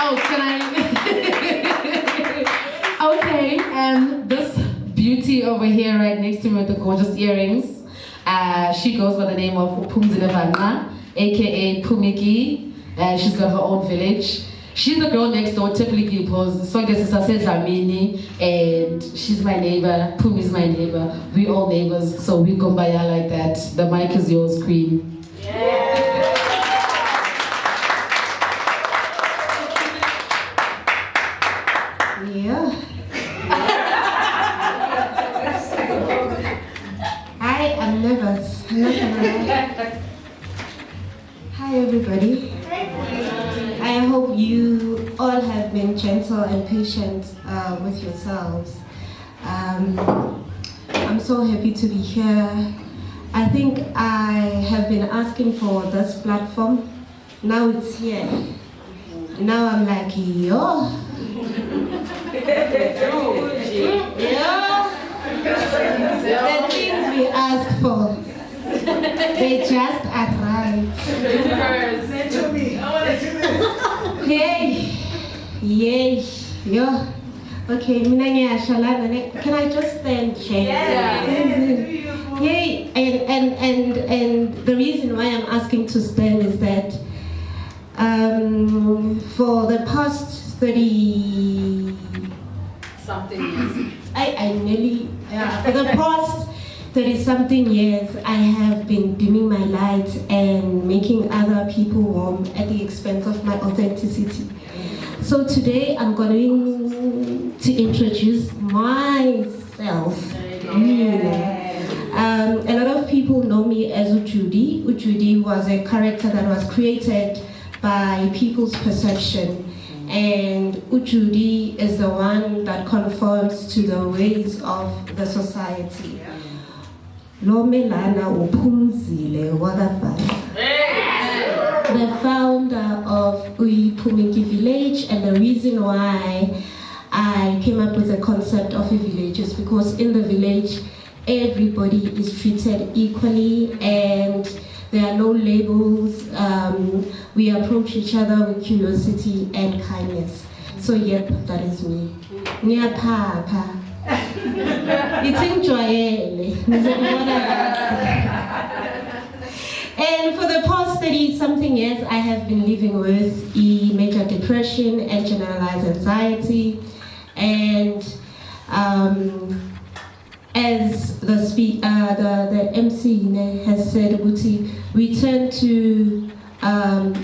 Oh, can I? Okay, and this beauty over here right next to me with the gorgeous earrings, she goes by the name of Phumzile Vanqa, aka Phumiki. She's got her own village. She's the girl next door, typically because so I guess it's Dlamini, and she's my neighbor. Phum is my neighbor. We all neighbors, so we go by her like that. The mic is yours, Queen. Yeah. I'm nervous. I'm not gonna lie. Hi everybody. I hope you all have been gentle and patient with yourselves. I'm so happy to be here. I think I have been asking for this platform. Now it's here. Now I'm like, yo. Yeah. The things we ask for, they just arrive. Yay, yo. Okay, can I just stand here? Yay, and the reason why I'm asking to stand is that for the past 30 something years, for the past 30-something years, I have been dimming my light and making other people warm at the expense of my authenticity. So today I'm going to introduce myself. A lot of people know me as Ujudi. Ujudi was a character that was created by people's perception. And Ujudi is the one that conforms to the ways of the society. Lomelana Phumzile Vanqa, the founder of Phumiki village, and the reason why I came up with the concept of a village is because in the village, everybody is treated equally and there are no labels. We approach each other with curiosity and kindness. So yep, that is me. Nia Papa. It's enjoyable. And for the past 30-something years, I have been living with major depression and generalized anxiety. And as the MC has said, we tend to,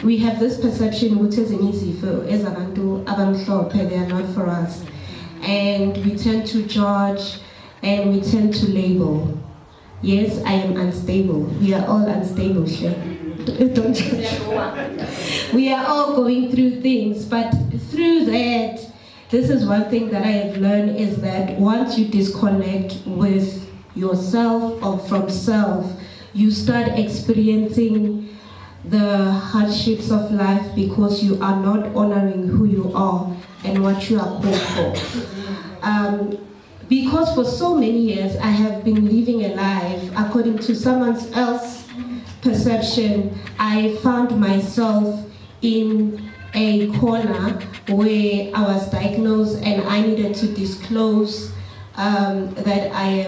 we have this perception, which is easy for they are not for us. And we tend to judge and we tend to label. Yes, I am unstable. We are all unstable. Don't judge. We are all going through things, but through that, this is one thing that I have learned is that once you disconnect with yourself or from self, you start experiencing the hardships of life because you are not honoring who you are and what you are called for. Because for so many years I have been living a life according to someone else's perception. I found myself in a corner where I was diagnosed and I needed to disclose that I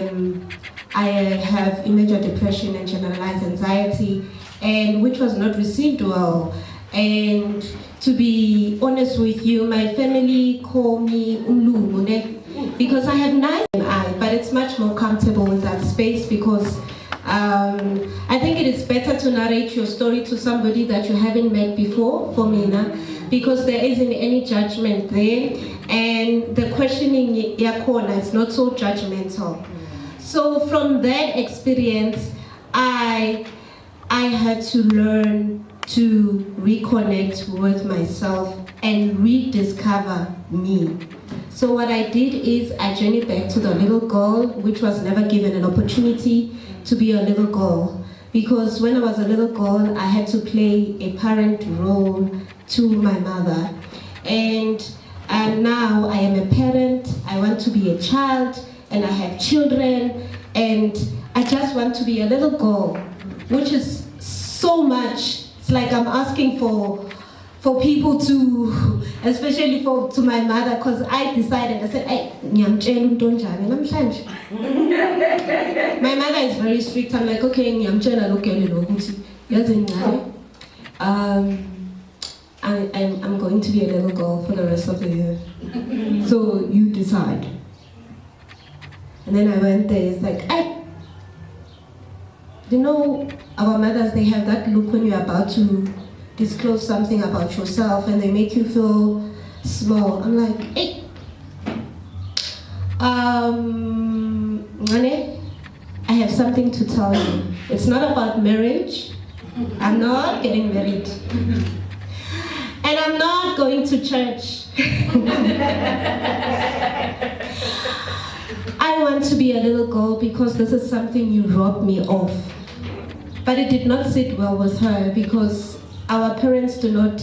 have major depression and generalized anxiety, and which was not received well. And to be honest with you, my family call me Ulumune because I have nice eyes, but it's much more comfortable in that space because I think it is better to narrate your story to somebody that you haven't met before, for me, because there isn't any judgment there, and the questioning yakona is not so judgmental. So from that experience, I had to learn to reconnect with myself and rediscover me. So what I did is I journeyed back to the little girl, which was never given an opportunity to be a little girl. Because when I was a little girl, I had to play a parent role to my mother. And now I am a parent, I want to be a child, and I have children, and I just want to be a little girl, which is so much. It's like I'm asking for people to especially to my mother, because I decided, I said, hey, ngiyamtshela umuntu onjani namhlanje. My mother is very strict. I'm like, okay, ngiyamtshela lo girl lo ukuthi yazi ngani. I'm going to be a little girl for the rest of the year. So you decide. And then I went there, it's like, you know, our mothers, they have that look when you're about to disclose something about yourself and they make you feel small. I'm like, hey, Ngane, I have something to tell you. It's not about marriage. I'm not getting married. And I'm not going to church. I want to be a little girl because this is something you robbed me of. But it did not sit well with her because our parents they're not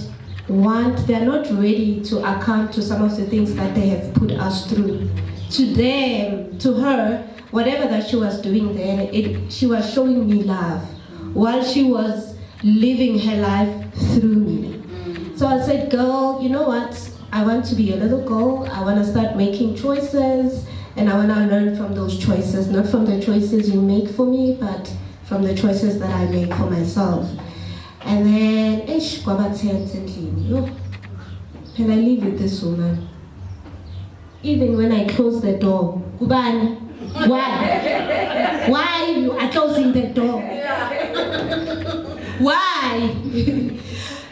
ready to account to some of the things that they have put us through. To them, to her, whatever that she was doing there, she was showing me love while she was living her life through me. So I said, girl, you know what? I want to be a little girl. I want to start making choices and I want to learn from those choices, not from the choices you make for me, but from the choices that I make for myself. And then, and I live with this woman. Even when I close the door, why? Why you are closing the door? Why?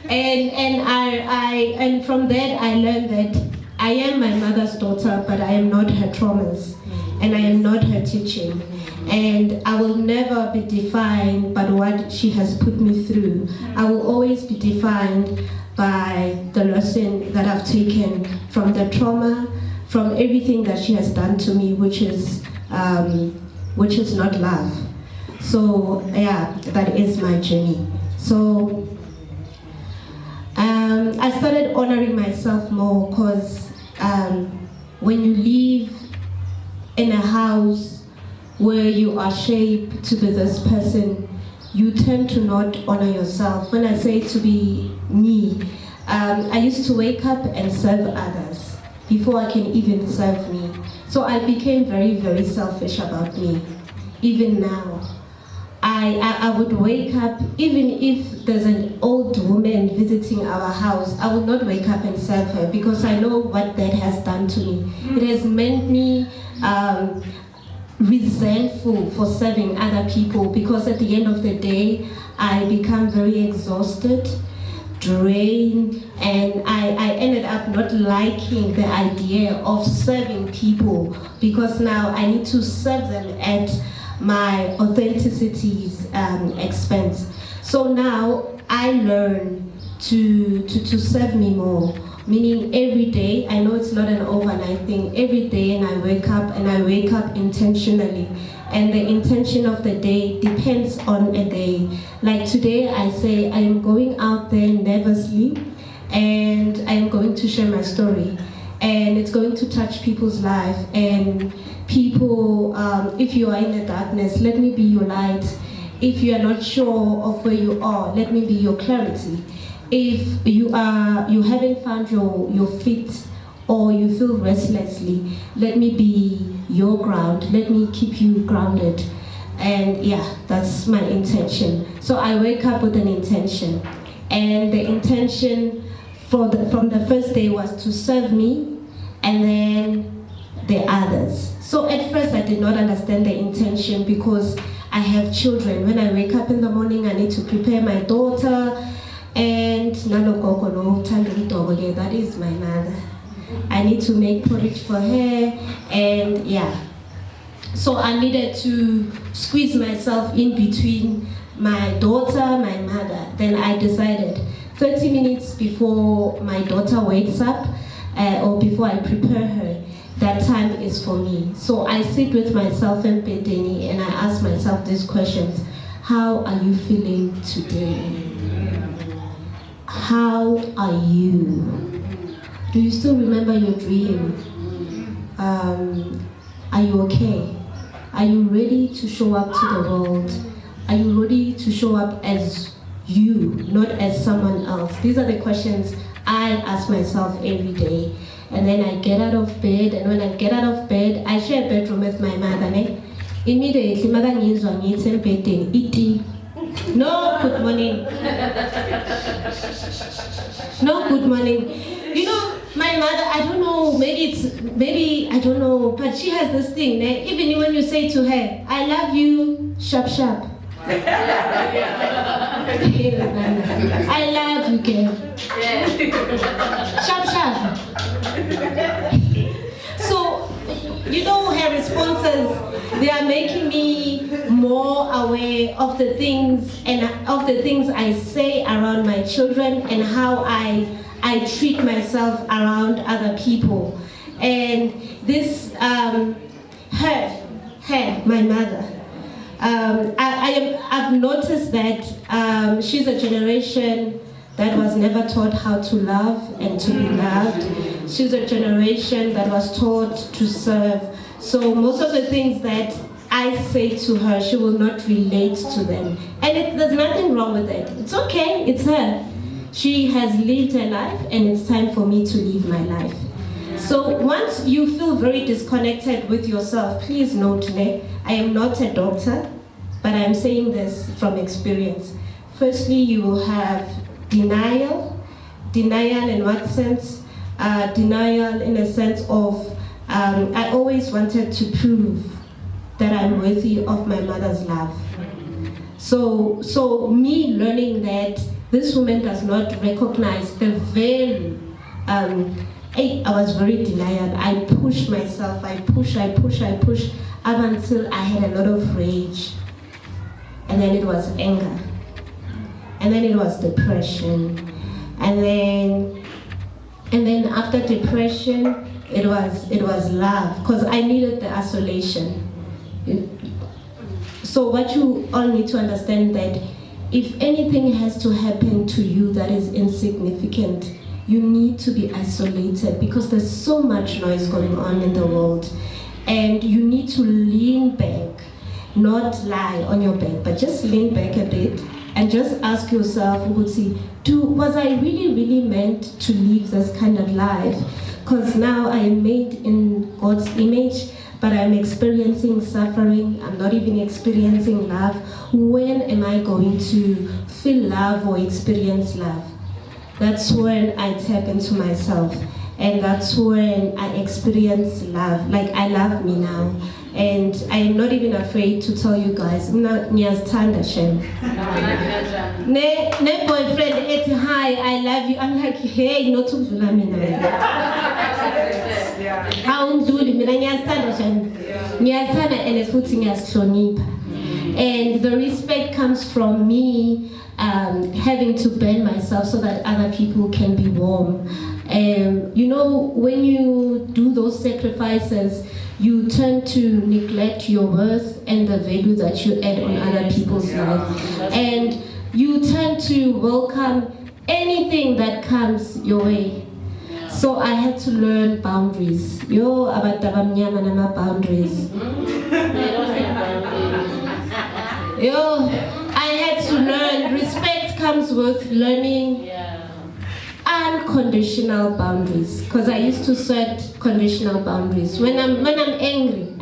And from that I learned that I am my mother's daughter, but I am not her traumas, and I am not her teaching. And I will never be defined by what she has put me through. I will always be defined by the lesson that I've taken from the trauma, from everything that she has done to me, which is not love. So yeah, that is my journey. So I started honoring myself more because when you live in a house where you are shaped to be this person, you tend to not honor yourself. When I say to be me, I used to wake up and serve others before I can even serve me. So I became very, very selfish about me. Even now, I would wake up, even if there's an old woman visiting our house, I would not wake up and serve her because I know what that has done to me. It has made me resentful for serving other people because at the end of the day, I become very exhausted, drained, and I ended up not liking the idea of serving people because now I need to serve them at my authenticity's expense. So now I learn to serve me more. Meaning every day, I know it's not an overnight thing, every day and I wake up intentionally. And the intention of the day depends on a day. Like today I say I am going out there nervously and I am going to share my story. And it's going to touch people's life. And people, if you are in the darkness, let me be your light. If you are not sure of where you are, let me be your clarity. If you haven't found your feet or you feel restlessly, let me be your ground. Let me keep you grounded. And yeah, that's my intention. So I wake up with an intention. And the intention from the first day was to serve me and then the others. So at first I did not understand the intention because I have children. When I wake up in the morning, I need to prepare my daughter. And that is my mother. I need to make porridge for her, and yeah. So I needed to squeeze myself in between my daughter, my mother. Then I decided 30 minutes before my daughter wakes up, or before I prepare her, that time is for me. So I sit with myself in Bedeni and I ask myself these questions. How are you feeling today? How are you? Do you still remember your dream? Are you okay? Are you ready to show up to the world? Are you ready to show up as you, not as someone else? These are the questions I ask myself every day. And then I get out of bed, and when I get out of bed, I share a bedroom with my mother. Immediately, mother needs on iti. No good morning. No good morning. You know, my mother, I don't know, maybe, I don't know, but she has this thing, even when you say to her, I love you, sharp, sharp. I love you, girl. Sharp, sharp. So, you know, her responses, they are making me more aware of the things I say around my children and how I treat myself around other people. And this, her, my mother, I've noticed that she's a generation that was never taught how to love and to be loved. She's a generation that was taught to serve. So most of the things that I say to her, she will not relate to them. And there's nothing wrong with it. It's okay, it's her. She has lived her life, and it's time for me to live my life. So once you feel very disconnected with yourself, please note today, I am not a doctor, but I'm saying this from experience. Firstly, you will have denial. Denial in what sense? Denial in a sense of, I always wanted to prove that I'm worthy of my mother's love. So me learning that this woman does not recognize the value. I was very denied. I pushed myself, I push, up until I had a lot of rage. And then it was anger. And then it was depression. And then after depression, it was love, because I needed the isolation. So what you all need to understand that if anything has to happen to you that is insignificant, you need to be isolated, because there's so much noise going on in the world. And you need to lean back, not lie on your back, but just lean back a bit and just ask yourself, was I really meant to live this kind of life? Because now I am made in God's image, but I'm experiencing suffering. I'm not even experiencing love. When am I going to feel love or experience love? That's when I tap into myself. And that's when I experience love. Like, I love me now. And I'm not even afraid to tell you guys, ngiyazithanda Shem. Ne boyfriend ethi hi, I love you. I'm like, hey, not to ukudlula mina. Awungidluli mina ngiyazithanda Shem. Ngiyazithanda and futhi ngiyasihlonipha. And the respect comes from me having to bend myself so that other people can be warm. You know, when you do those sacrifices, you tend to neglect your worth and the value that you add on other people's life. And you tend to welcome anything that comes your way. So I had to learn boundaries. Yo, abatabamnyama nama boundaries. Yo, I had to learn. Respect comes with learning unconditional boundaries. Because I used to set conditional boundaries. When I'm angry,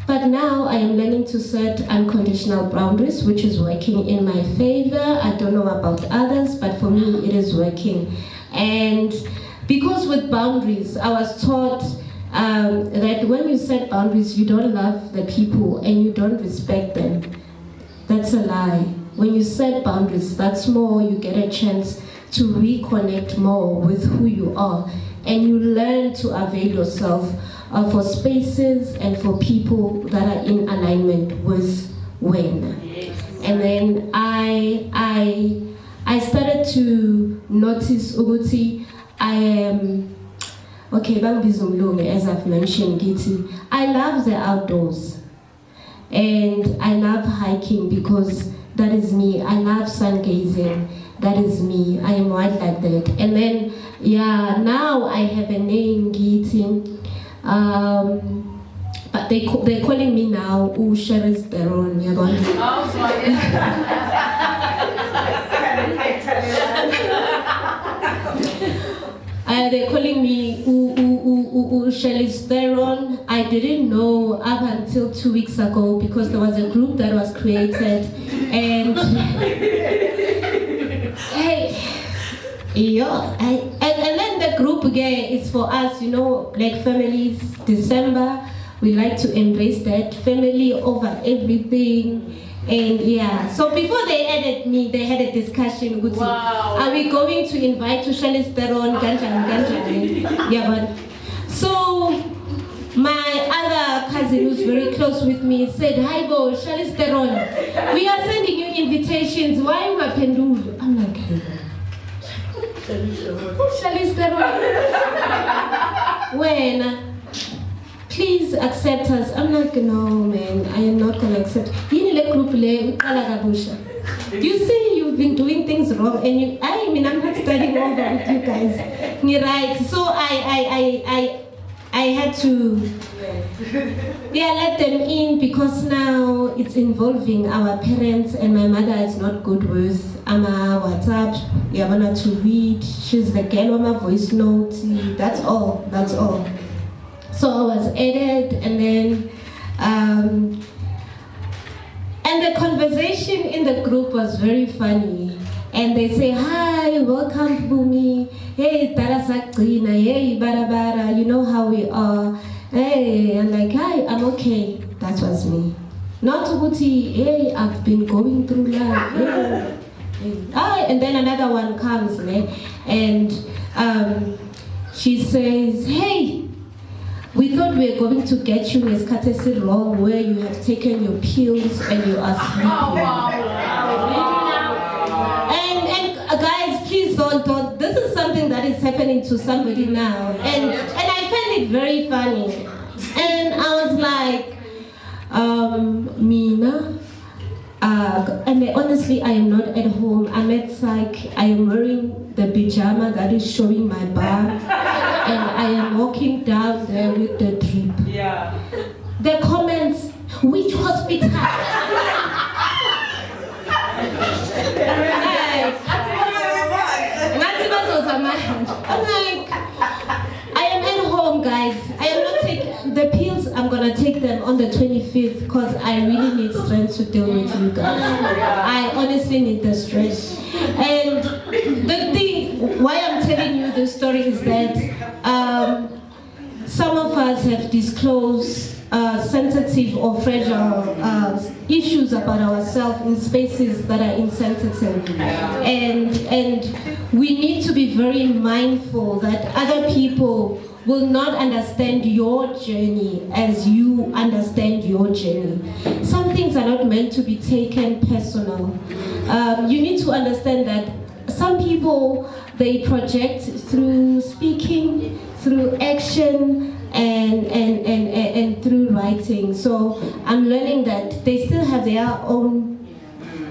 but now I am learning to set unconditional boundaries, which is working in my favor. I don't know about others, but for me it is working. And because with boundaries, I was taught that when you set boundaries, you don't love the people and you don't respect them. That's a lie. When you set boundaries, that's more, you get a chance to reconnect more with who you are, and you learn to avail yourself for spaces and for people that are in alignment with when. And then I started to notice Uguti, I am okay, as I've mentioned, Giti. I love the outdoors. And I love hiking because that is me. I love sun gazing. That is me. I am white like that. And then, yeah, now I have a name, Giti. But they're calling me now Sharis Theron. they're calling me Shelley's Theron. I didn't know up until 2 weeks ago because there was a group that was created, and hey, yeah, and then the group again is for us, you know, like families. December, we like to embrace that family over everything. And yeah, so before they added me, they had a discussion. Wow. Are we going to invite to Shelley's Theron, Ganja? Yeah, but so my other cousin who's very close with me said, "Hi, go, Shelley's Theron. We are sending you invitations. Why am I pendulum?" I'm like, hey. Shelley's Theron. When? Please accept us. I'm like, no, man, I am not gonna accept. You see, you've been doing things wrong, and I mean, I'm not studying over with you guys. You're right. So I had to, let them in because now it's involving our parents, and my mother is not good with WhatsApp. To read. She's the girl on my voice note. That's all. So I was added, and then, and the conversation in the group was very funny. And they say, "Hi, welcome, Bumi. Hey, Tarasakina. Hey, Barabara. You know how we are. Hey," I'm like, "Hi, I'm okay." That was me. Not Uti. Hey, I've been going through life. Hey. And then another one comes, and she says, "Hey, we thought we were going to get you Neskatesi wrong, where you have taken your pills and you are sleeping." And guys, please don't. This is something that is happening to somebody now, and I find it very funny. And I was like, Mina. And honestly, I am not at home. I'm at psych. I am wearing the pyjama that is showing my bum, and I am walking down there with the drip. Yeah. The comments, which hospital? I'm like, I am at home, guys. I am not taking the pills. I'm gonna take them on the 25th because I really need strength to deal with you guys. I honestly need the strength. And the thing, why I'm telling you this story is that some of us have disclosed sensitive or fragile issues about ourselves in spaces that are insensitive, and we need to be very mindful that other people will not understand your journey as you understand your journey. Some things are not meant to be taken personal. You need to understand that some people, they project through speaking, through action, and through writing. So I'm learning that they still have their own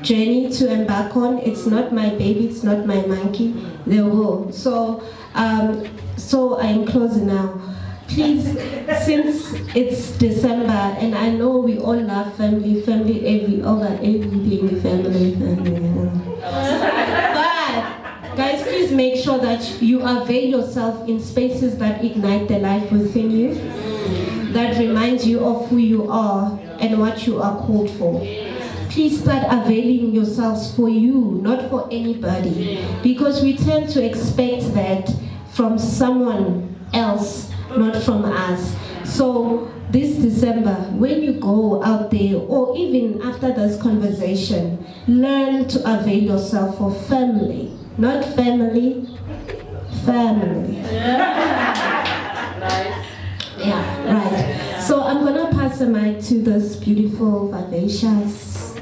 journey to embark on. It's not my baby, it's not my monkey. They will. So I'm closing now. Please, since it's December, and I know we all love family, over everything, family. But guys, please make sure that you avail yourself in spaces that ignite the life within you, that reminds you of who you are and what you are called for. Please start availing yourselves for you, not for anybody, because we tend to expect that from someone else, not from us. So this December, when you go out there, or even after this conversation, learn to avail yourself for family. Not family, family. Yeah, right. So I'm gonna pass the mic to this beautiful, vivacious.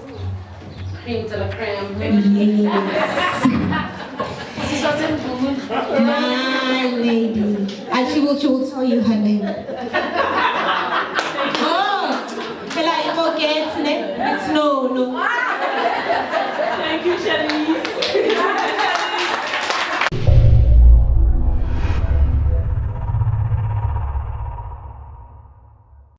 Cream to the cream. Yes. My lady. And she will tell you her name. Oh, can I forget? It's no. Thank you, Shelley.